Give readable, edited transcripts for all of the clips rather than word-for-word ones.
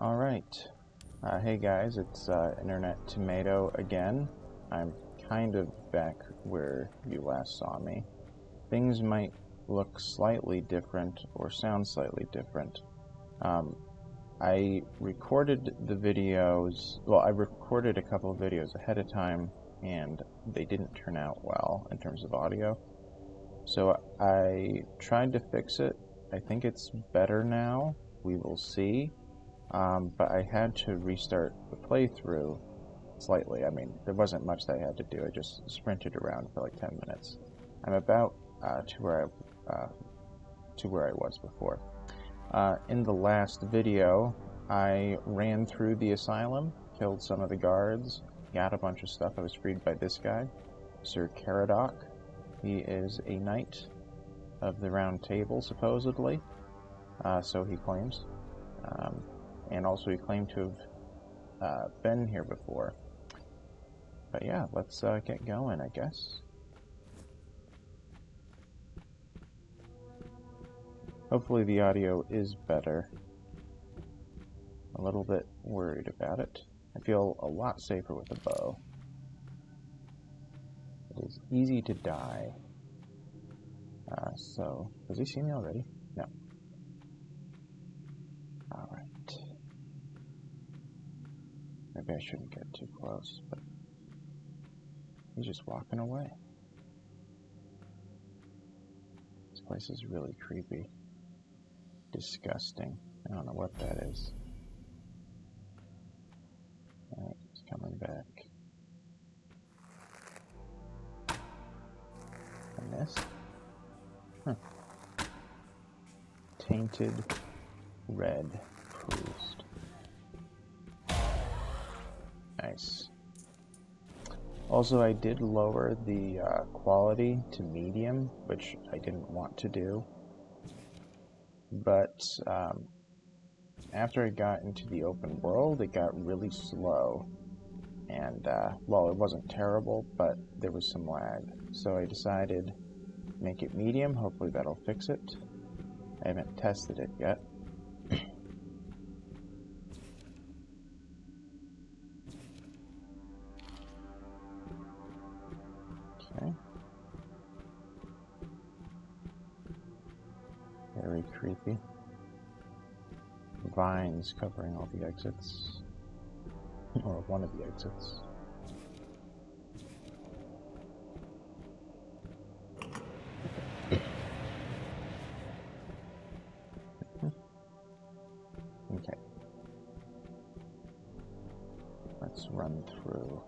Alright. Hey guys, it's Internet Tomato again. I'm kind of back where you last saw me. Things might look slightly different or sound slightly different. I recorded the videos, well, I recorded a couple of videos ahead of time and they didn't turn out well in terms of audio. So I tried to fix it. I think it's better now. We will see. But I had to restart the playthrough slightly. I mean, there wasn't much that I had to do. I just sprinted around for like 10 minutes. I'm about to where I was before. In the last video, I ran through the asylum, killed some of the guards, got a bunch of stuff. I was freed by this guy, Sir Caradoc. He is a knight of the Round Table, supposedly. So he claims. And also he claimed to have been here before. But yeah, let's get going, I guess. Hopefully the audio is better. A little bit worried about it. I feel a lot safer with a bow. It is easy to die. So, does he see me already? No. Alright. Maybe I shouldn't get too close, but he's just walking away. This place is really creepy. Disgusting. I don't know what that is. Alright, he's coming back. And this? Huh. Tainted Red Priest. Nice. Also, I did lower the quality to medium, which I didn't want to do. But after I got into the open world, it got really slow. And, well, it wasn't terrible, but there was some lag. So I decided to make it medium. Hopefully that'll fix it. I haven't tested it yet. Okay. Very creepy. Vines covering all the exits. Or one of the exits. Okay. Let's run through.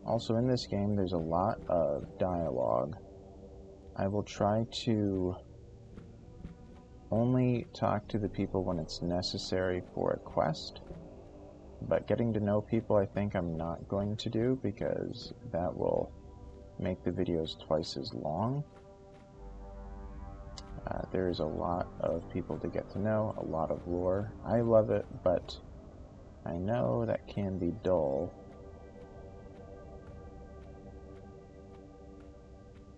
Also in this game, there's a lot of dialogue. I will try to only talk to the people when it's necessary for a quest, but getting to know people I think I'm not going to do because that will make the videos twice as long. There's a lot of people to get to know, a lot of lore. I love it, but I know that can be dull.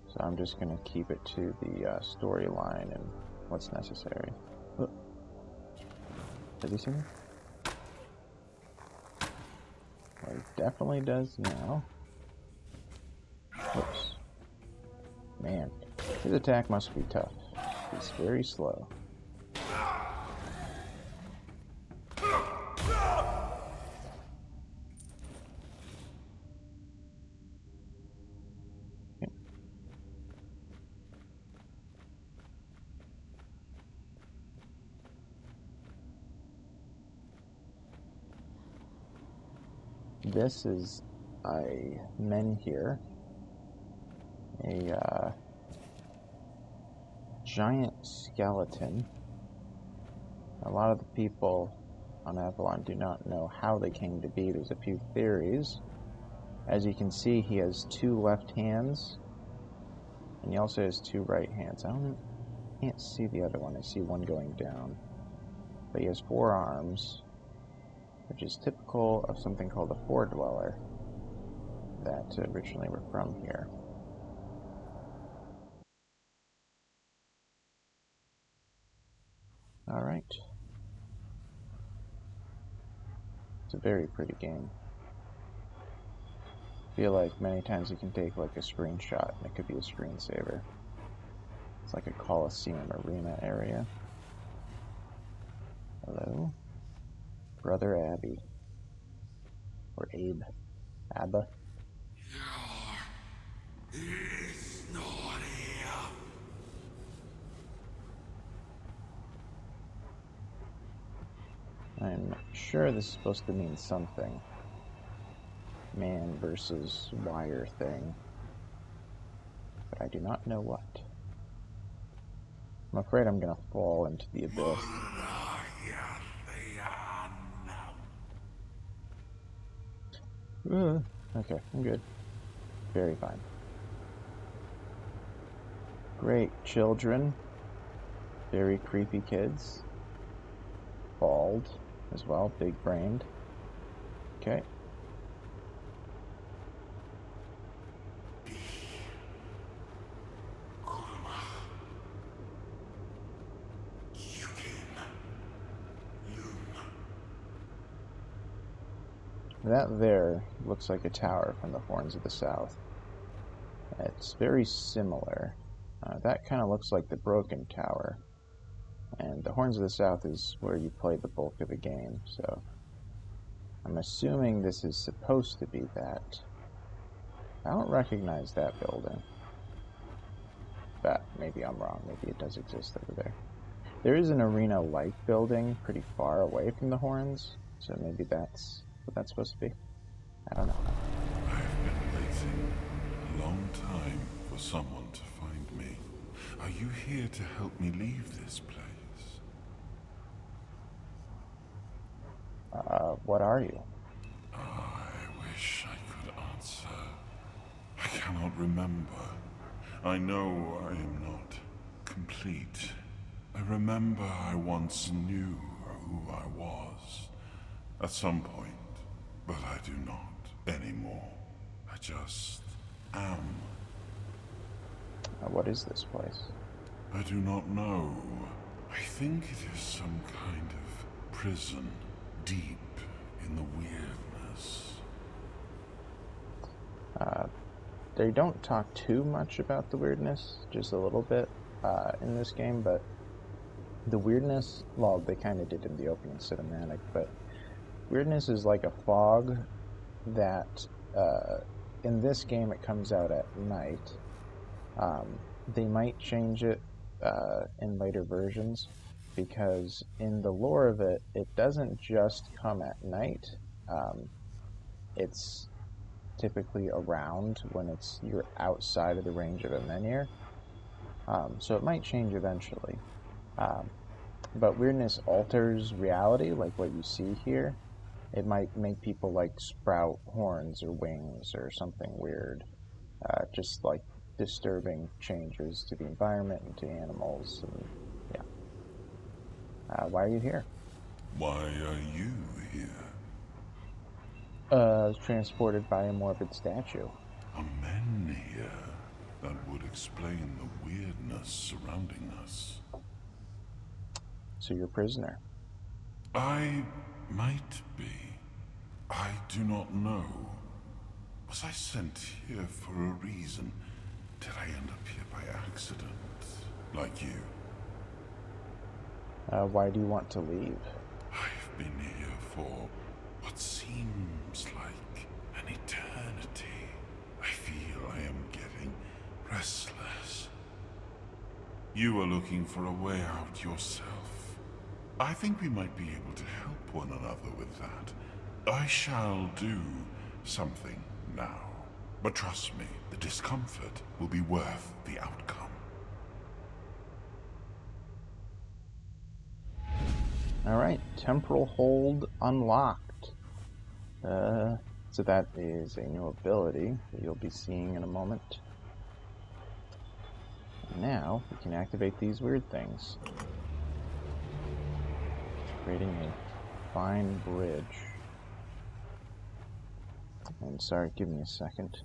So I'm just going to keep it to the storyline and what's necessary. Oh. Does he see me? Well, he definitely does now. Whoops. Man, his attack must be tough. He's very slow. This is a menhir, a giant skeleton. A lot of the people on Avalon do not know how they came to be. There's a few theories. As you can see, he has 2 left hands, and he also has 2 right hands. Can't see the other one. I see one going down. But he has 4 arms, which is typical of something called a four-dweller that originally were from here. Alright. It's a very pretty game. I feel like many times you can take like a screenshot and it could be a screensaver. It's like a Coliseum arena area. Hello? Brother Abby. Or Abe. Abba. He's not here. I'm sure this is supposed to mean something. Man versus wire thing. But I do not know what. I'm afraid I'm gonna fall into the abyss. Okay, I'm good. Very fine. Great children. Very creepy kids. Bald as well, big-brained. Okay. That there looks like a tower from the Horns of the South. It's very similar. That kind of looks like the Broken Tower. And the Horns of the South is where you play the bulk of the game, so I'm assuming this is supposed to be that. I don't recognize that building. But maybe I'm wrong. Maybe it does exist over there. There is an arena-like building pretty far away from the Horns, so maybe that's what that's supposed to be. I don't know. I've been waiting a long time for someone to find me. Are you here to help me leave this place? What are you? I wish I could answer. I cannot remember. I know I am not complete. I remember I once knew who I was at some point, but I do not anymore. I just am. What is this place? I do not know. I think it is some kind of prison, deep in the weirdness. They don't talk too much about the weirdness, just a little bit in this game, but the weirdness, well, they kind of did in the opening cinematic, but weirdness is like a fog that in this game it comes out at night. They might change it in later versions, because in the lore of it, it doesn't just come at night. It's typically around when you're outside of the range of a menhir. So it might change eventually. But weirdness alters reality, like what you see here. It might make people like sprout horns or wings or something weird. Just like disturbing changes to the environment and to animals. And yeah. Why are you here? Why are you here? Transported by a morbid statue. A men here. That would explain the weirdness surrounding us. So you're a prisoner. I might be. I do not know. Was I sent here for a reason? Did I end up here by accident? Like you? Why do you want to leave? I've been here for what seems like an eternity. I feel I am getting restless. You are looking for a way out yourself. I think we might be able to help one another with that. I shall do something now. But trust me, the discomfort will be worth the outcome. Alright, temporal hold unlocked. So that is a new ability that you'll be seeing in a moment. Now, we can activate these weird things. Creating a fine bridge. And sorry, give me a second.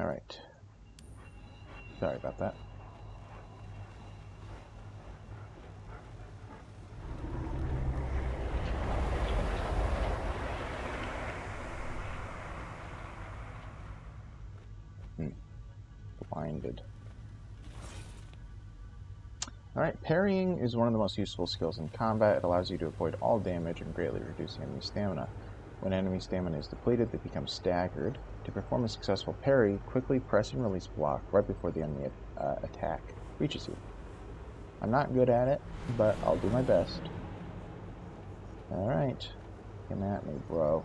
Alright. Sorry about that. Blinded. Alright, parrying is one of the most useful skills in combat. It allows you to avoid all damage and greatly reduce enemy stamina. When enemy stamina is depleted, they become staggered. To perform a successful parry, quickly press and release block right before the enemy attack reaches you. I'm not good at it, but I'll do my best. Alright, come at me, bro.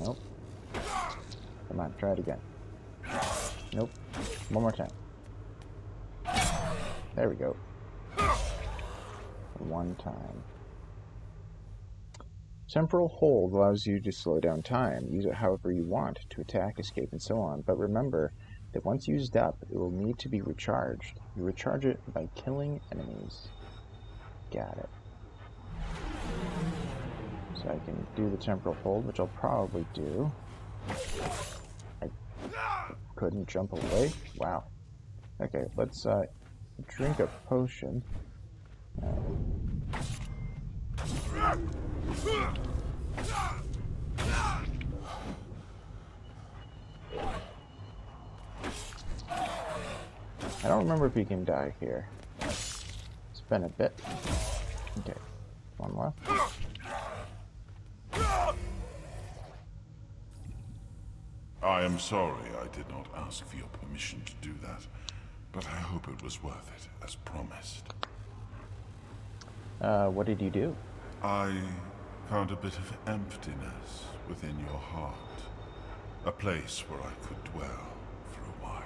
Nope. Come on, try it again. Nope. One more time. There we go. One time. Temporal hold allows you to slow down time. Use it however you want to attack, escape, and so on. But remember that once used up, it will need to be recharged. You recharge it by killing enemies. Got it. So I can do the temporal hold, which I'll probably do. I couldn't jump away. Wow. Okay, let's drink a potion. I don't remember if you can die here. It's been a bit. Okay, one left. I am sorry I did not ask for your permission to do that, but I hope it was worth it, as promised. What did you do? I found a bit of emptiness within your heart. A place where I could dwell for a while.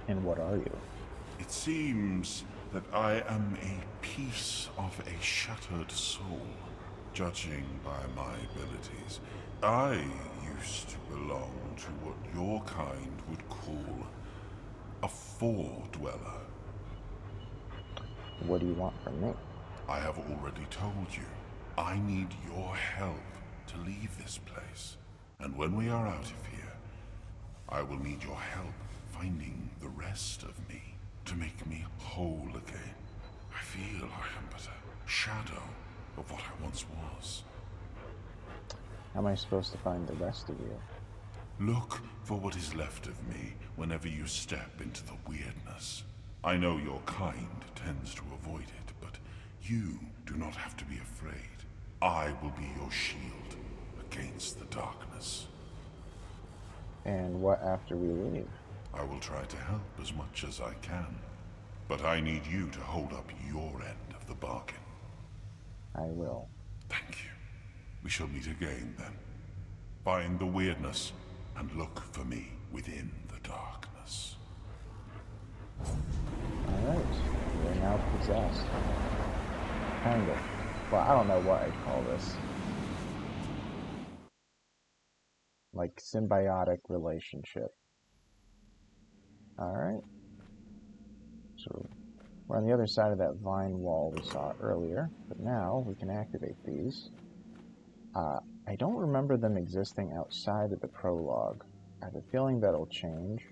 And what are you? It seems that I am a piece of a shattered soul. Judging by my abilities, I used to belong to what your kind would call a four-dweller. What do you want from me? I have already told you, I need your help to leave this place. And when we are out of here, I will need your help finding the rest of me to make me whole again. I feel I am but a shadow of what I once was. How am I supposed to find the rest of you? Look for what is left of me whenever you step into the weirdness. I know your kind tends to avoid it, but you do not have to be afraid. I will be your shield against the darkness. And what after we leave? I will try to help as much as I can, but I need you to hold up your end of the bargain. I will. Thank you. We shall meet again then. Find the weirdness and look for me within the darkness. Alright, we're now possessed. Kind of. Well, I don't know what I'd call this. Like, symbiotic relationship. Alright. So, we're on the other side of that vine wall we saw earlier, but now we can activate these. I don't remember them existing outside of the prologue. I have a feeling that'll change,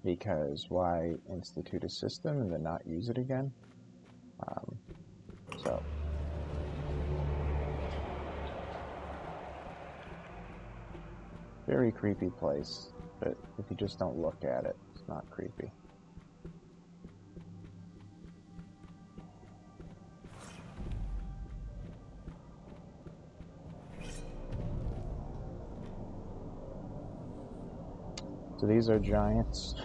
because why institute a system and then not use it again? So. Very creepy place, but if you just don't look at it, it's not creepy. So these are giants.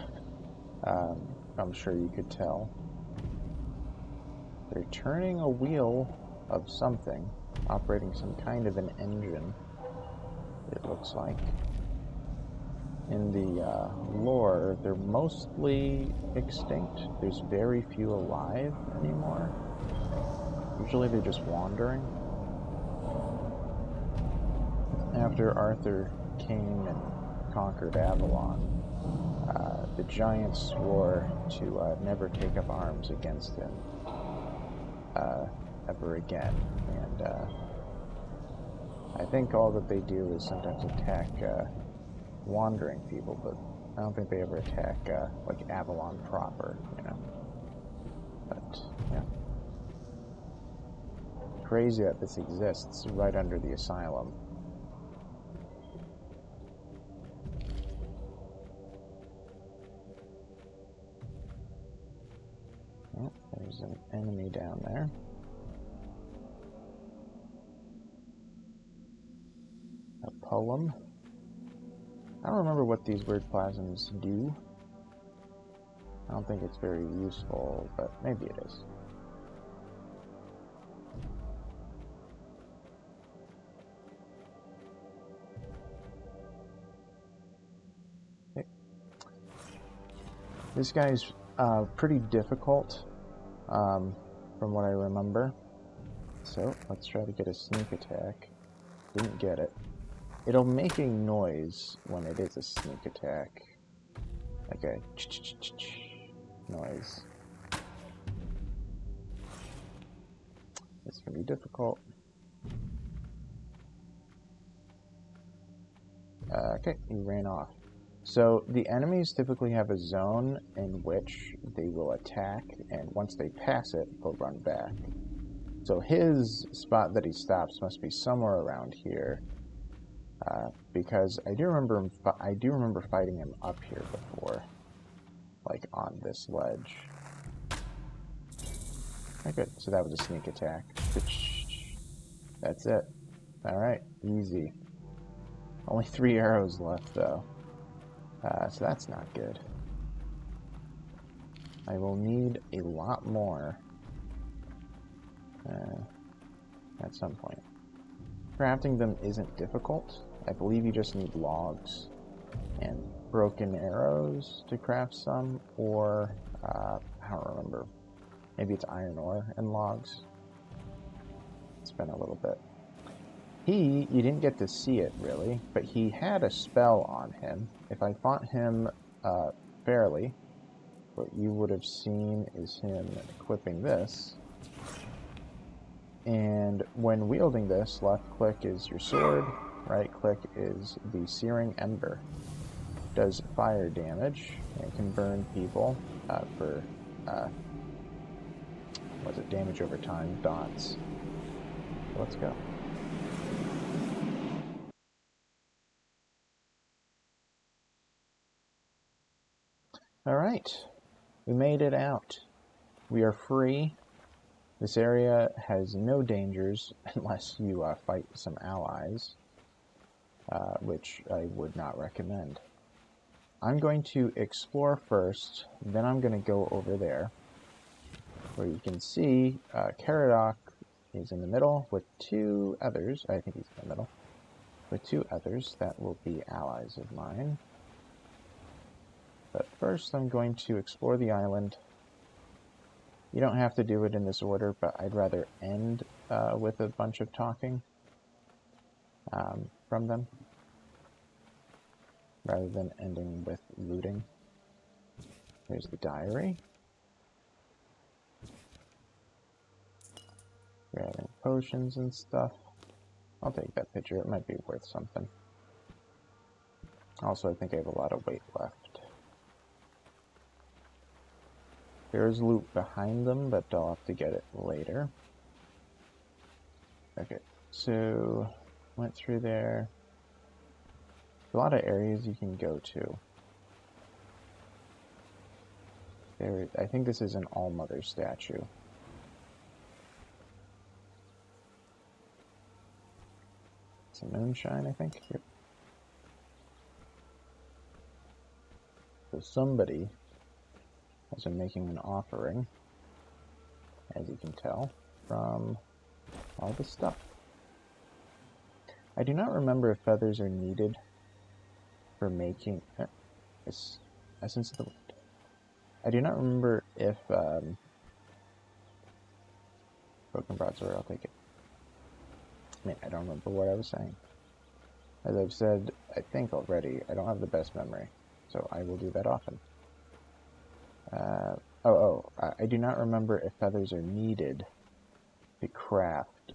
I'm sure you could tell. They're turning a wheel of something, operating some kind of an engine, it looks like. In the lore, they're mostly extinct. There's very few alive anymore. Usually they're just wandering. After Arthur came and conquered Avalon, the giants swore to never take up arms against him ever again. And I think all that they do is sometimes attack wandering people, but I don't think they ever attack like Avalon proper, you know. But yeah, crazy that this exists right under the asylum. Oh, there's an enemy down there. A poem. I don't remember what these weird plasms do. I don't think it's very useful, but maybe it is. Okay. This guy's pretty difficult, from what I remember. So let's try to get a sneak attack. Didn't get it. It'll make a noise when it is a sneak attack. Like a noise. It's gonna be difficult. Okay, he ran off. So the enemies typically have a zone in which they will attack, and once they pass it, they'll run back. So his spot that he stops must be somewhere around here, because I do remember fighting him up here before, like on this ledge. Okay, good. So that was a sneak attack. That's it. All right, easy. Only 3 arrows left though, so that's not good. I will need a lot more at some point. Crafting them isn't difficult. I believe you just need logs and broken arrows to craft some, or I don't remember. Maybe it's iron ore and logs. It's been a little bit. You didn't get to see it really, but he had a spell on him. If I fought him fairly, what you would have seen is him equipping this. And when wielding this, left click is your sword, right click is the searing ember. Does fire damage and can burn people for what's it, damage over time, dots. So let's go. All right, we made it out. We are free. This area has no dangers unless you fight some allies, which I would not recommend. I'm going to explore first, then I'm going to go over there, where you can see Caradoc is in the middle with 2 others. I think he's in the middle. With 2 others that will be allies of mine. But first I'm going to explore the island. You don't have to do it in this order, but I'd rather end with a bunch of talking from them, rather than ending with looting. Here's the diary. Grabbing potions and stuff. I'll take that picture, it might be worth something. Also, I think I have a lot of weight left. There's loot behind them, but I'll have to get it later. Okay, so went through there. There's a lot of areas you can go to. I think this is an All-Mother statue. It's a moonshine, I think. Yep. So somebody has been making an offering, as you can tell, from all the stuff. I do not remember if feathers are needed for making this Essence of the Wind. I do not remember if Broken Broadsword, I'll take it. I mean, I don't remember what I was saying. As I've said, I think already, I don't have the best memory, so I will do that often. I do not remember if feathers are needed to craft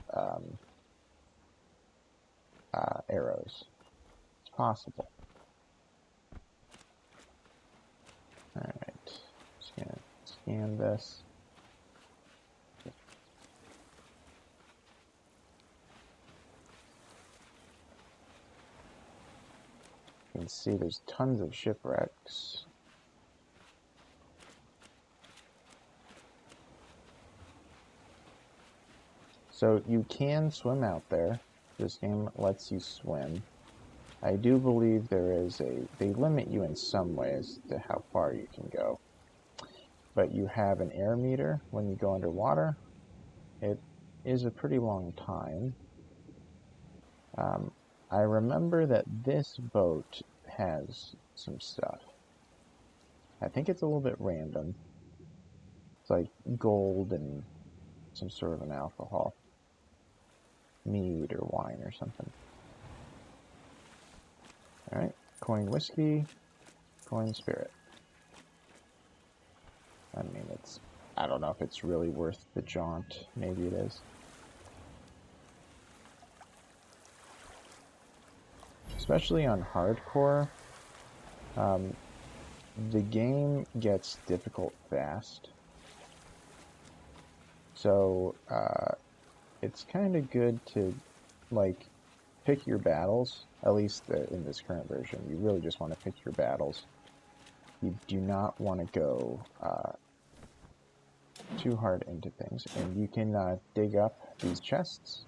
arrows. It's possible. Alright, just gonna scan this. You can see there's tons of shipwrecks. So you can swim out there. This game lets you swim. I do believe they limit you in some ways to how far you can go. But you have an air meter when you go underwater. It is a pretty long time. I remember that this boat has some stuff. I think it's a little bit random. It's like gold and some sort of an alcohol. Mead or wine or something. Alright, coin whiskey, coin spirit. I mean, I don't know if it's really worth the jaunt. Maybe it is. Especially on hardcore, the game gets difficult fast. So, it's kind of good to, like, pick your battles, at least in this current version. You really just want to pick your battles. You do not want to go too hard into things. And you can dig up these chests.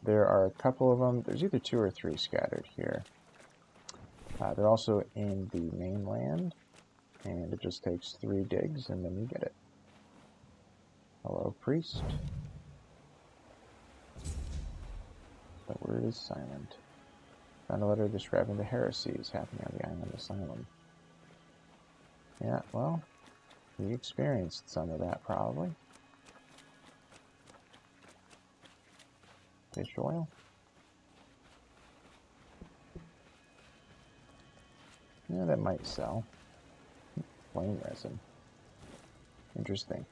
There are a couple of them. There's either 2 or 3 scattered here. They're also in the mainland, and it just takes 3 digs, and then you get it. Hello, priest. The word is silent. Found a letter describing the heresies happening on the island asylum. Yeah, well, we experienced some of that, probably. Fish oil? Yeah, that might sell. Flame resin. Interesting.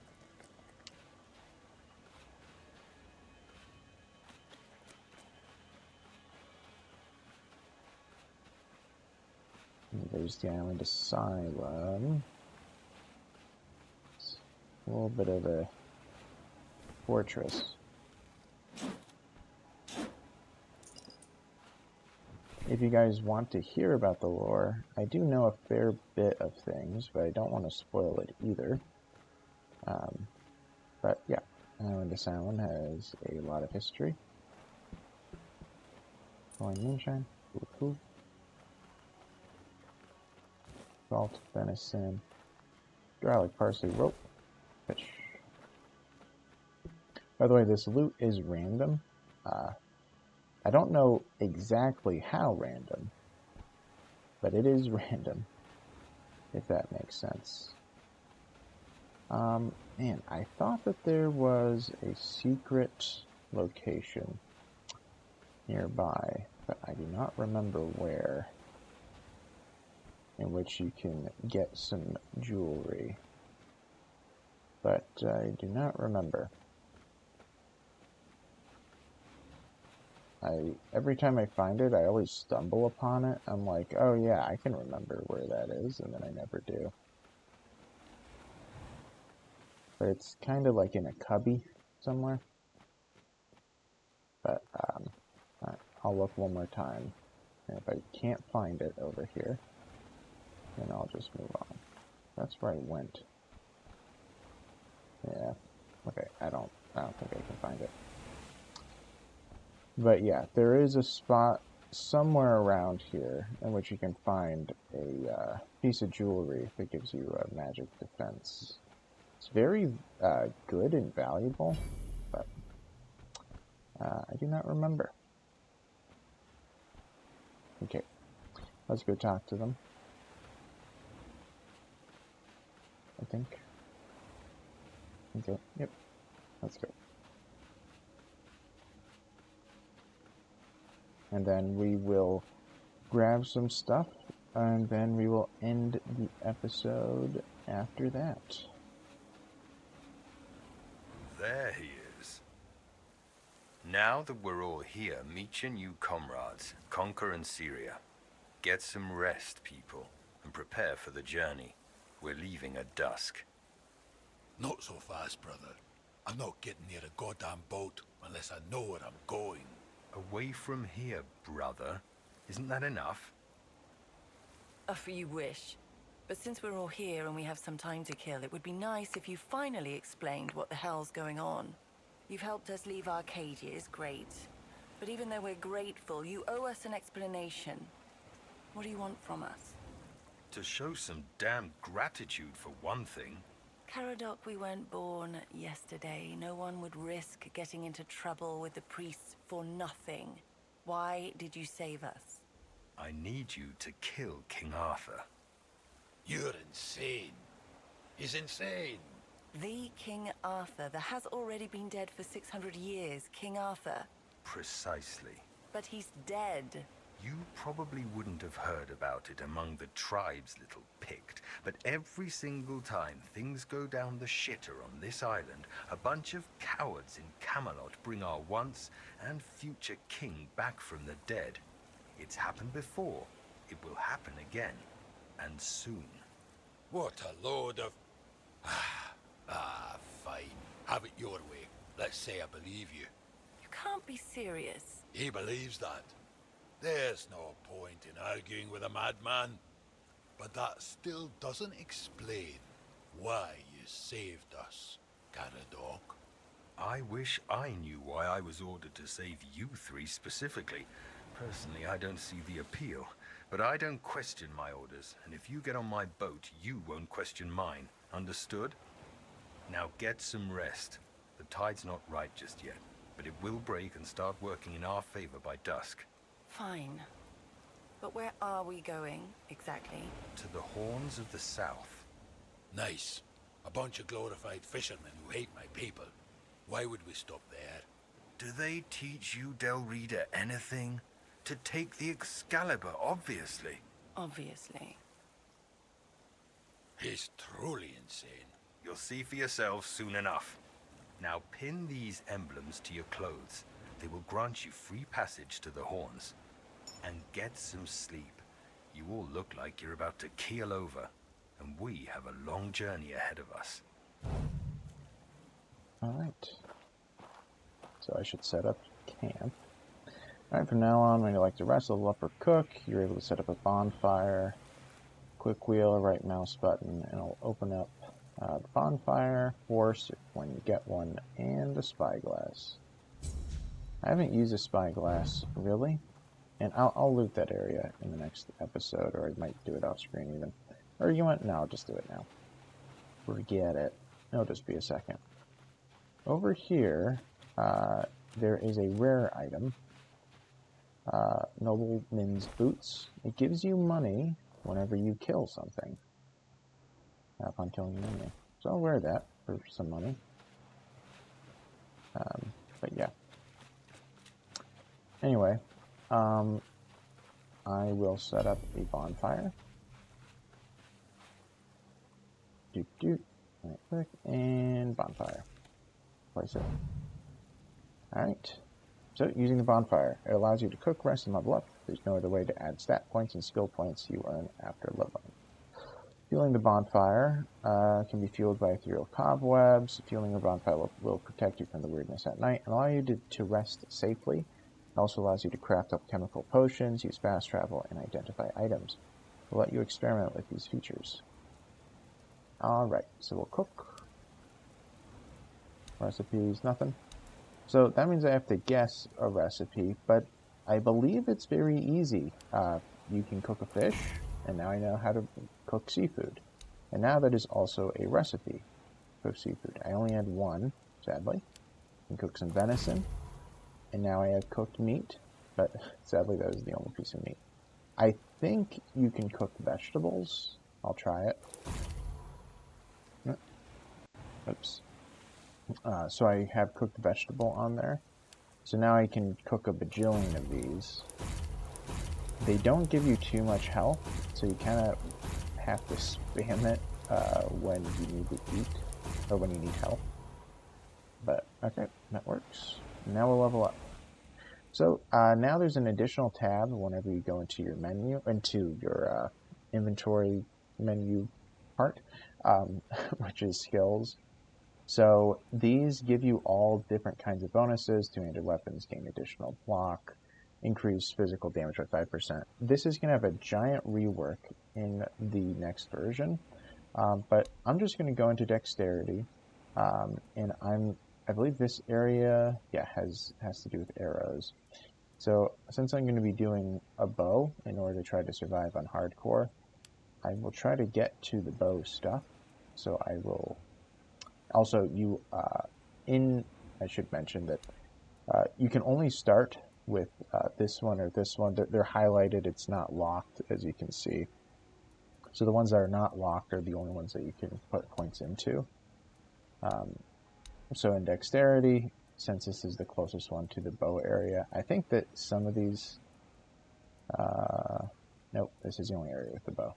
There's the island asylum. It's a little bit of a fortress. If you guys want to hear about the lore, I do know a fair bit of things, but I don't want to spoil it either. But yeah, Island Asylum has a lot of history. Glowing moonshine, ooh. Salt, venison, garlic, parsley, rope, fish. By the way, this loot is random. I don't know exactly how random, but it is random, if that makes sense. Man, I thought that there was a secret location nearby, but I do not remember where, in which you can get some jewelry. But I do not remember. Every time I find it, I always stumble upon it. I'm like, oh yeah, I can remember where that is, and then I never do. But it's kind of like in a cubby somewhere. But I'll look one more time. And if I can't find it over here, then I'll just move on. That's where I went. Yeah. Okay, I don't think I can find it. But yeah, there is a spot somewhere around here in which you can find a piece of jewelry that gives you a magic defense. It's very good and valuable, but I do not remember. Okay, let's go talk to them. I think. Okay, yep, let's go. And then we will grab some stuff, and then we will end the episode after that. There he is. Now that we're all here, meet your new comrades, Conquer and Syria. Get some rest, people, and prepare for the journey. We're leaving at dusk. Not so fast, brother. I'm not getting near a goddamn boat unless I know where I'm going. Away from here, brother. Isn't that enough? If you wish. But since we're all here and we have some time to kill, it would be nice if you finally explained what the hell's going on. You've helped us leave Arcadia, is great. But even though we're grateful, you owe us an explanation. What do you want from us? To show some damn gratitude for one thing. Caradoc, we weren't born yesterday. No one would risk getting into trouble with the priests for nothing. Why did you save us? I need you to kill King Arthur. You're insane. He's insane. The King Arthur that has already been dead for 600 years, King Arthur. Precisely. But he's dead. You probably wouldn't have heard about it among the tribe's little Pict, but every single time things go down the shitter on this island, a bunch of cowards in Camelot bring our once and future king back from the dead. It's happened before. It will happen again. And soon. What a load of... fine. Have it your way. Let's say I believe you. You can't be serious. He believes that. There's no point in arguing with a madman. But that still doesn't explain why you saved us, Caradoc. I wish I knew why I was ordered to save you three specifically. Personally, I don't see the appeal. But I don't question my orders, and if you get on my boat, you won't question mine. Understood? Now get some rest. The tide's not right just yet, but it will break and start working in our favor by dusk. Fine. But where are we going, exactly? To the Horns of the South. Nice. A bunch of glorified fishermen who hate my people. Why would we stop there? Do they teach you, Del Rita, anything? To take the Excalibur, obviously. Obviously. He's truly insane. You'll see for yourself soon enough. Now pin these emblems to your clothes. They will grant you free passage to the Horns. And get some sleep. You all look like you're about to keel over. And we have a long journey ahead of us. Alright. So I should set up camp. Alright, from now on, when you like to rest, level up, or cook, you're able to set up a bonfire. Quick wheel, right mouse button, and it'll open up the bonfire, horse, when you get one, and a spyglass. I haven't used a spyglass, really, and I'll loot that area in the next episode, or I might do it off screen even. Or you want, no, I'll just do it now. Forget it. It'll just be a second. Over here, there is a rare item. Nobleman's Boots. It gives you money whenever you kill something. Upon killing an enemy. So I'll wear that for some money. But yeah. Anyway, I will set up a bonfire. Right click and bonfire. Place it. Alright. So, using the bonfire, it allows you to cook, rest, and level up. There's no other way to add stat points and skill points you earn after leveling. Fueling the bonfire can be fueled by ethereal cobwebs. Fueling the bonfire will protect you from the weirdness at night and allow you to rest safely. It also allows you to craft up chemical potions, use fast travel, and identify items. We'll let you experiment with these features. Alright, so we'll cook. Recipes, nothing. So that means I have to guess a recipe, but I believe it's very easy. You can cook a fish, and now I know how to cook seafood. And now that is also a recipe for seafood. I only had one, sadly. I can cook some venison, and now I have cooked meat, but sadly that was the only piece of meat. I think you can cook vegetables. I'll try it. Oops. So I have cooked vegetable on there. So now I can cook a bajillion of these. They don't give you too much health, so you kind of have to spam it when you need to eat, or when you need health. But, okay, that works. Now we'll level up. So now there's an additional tab whenever you go into your menu, into your inventory menu part, which is skills. So these give you all different kinds of bonuses. Two-handed weapons gain additional block, increase physical damage by 5%. This is going to have a giant rework in the next version, but I'm just going to go into dexterity, and I believe this area, yeah, has to do with arrows. So since I'm going to be doing a bow in order to try to survive on hardcore, I will try to get to the bow stuff. So I will also, I should mention that you can only start with this one or this one. They're highlighted. It's not locked, as you can see. So the ones that are not locked are the only ones that you can put points into. So in dexterity, since this is the closest one to the bow area, I think that some of these... nope, this is the only area with the bow.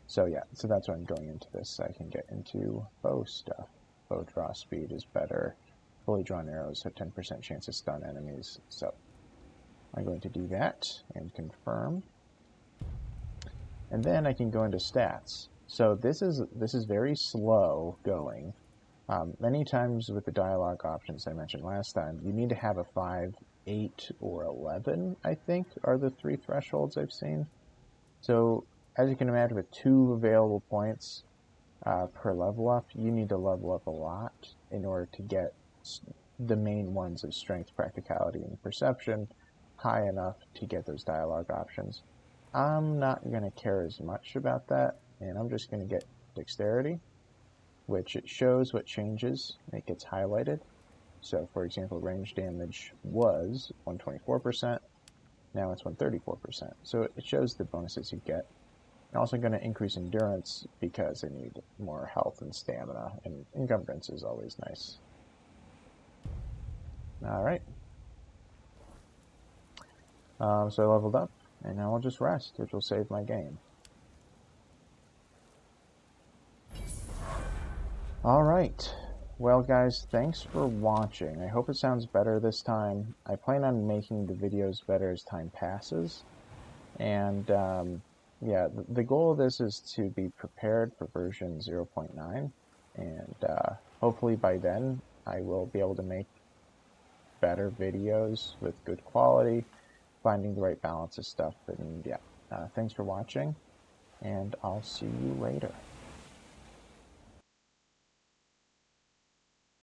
So yeah, so that's why I'm going into this. I can get into bow stuff. Bow draw speed is better. Fully drawn arrows have 10% chance to stun enemies. So I'm going to do that and confirm. And then I can go into stats. So this is very slow going. Many times with the dialogue options I mentioned last time, you need to have a 5, 8, or 11, I think, are the 3 thresholds I've seen. So as you can imagine, with 2 available points per level up, you need to level up a lot in order to get the main ones of strength, practicality, and perception high enough to get those dialogue options. I'm not going to care as much about that, and I'm just going to get dexterity, which it shows what changes. It gets highlighted. So, for example, range damage was 124%. Now it's 134%. So it shows the bonuses you get. I'm also going to increase endurance because I need more health and stamina, and encumbrance is always nice. Alright. So I leveled up, and now I'll just rest, which will save my game. Alright. Well, guys, thanks for watching. I hope it sounds better this time. I plan on making the videos better as time passes. And, yeah, the goal of this is to be prepared for version 0.9. And hopefully by then, I will be able to make better videos with good quality, finding the right balance of stuff. And yeah, thanks for watching, and I'll see you later.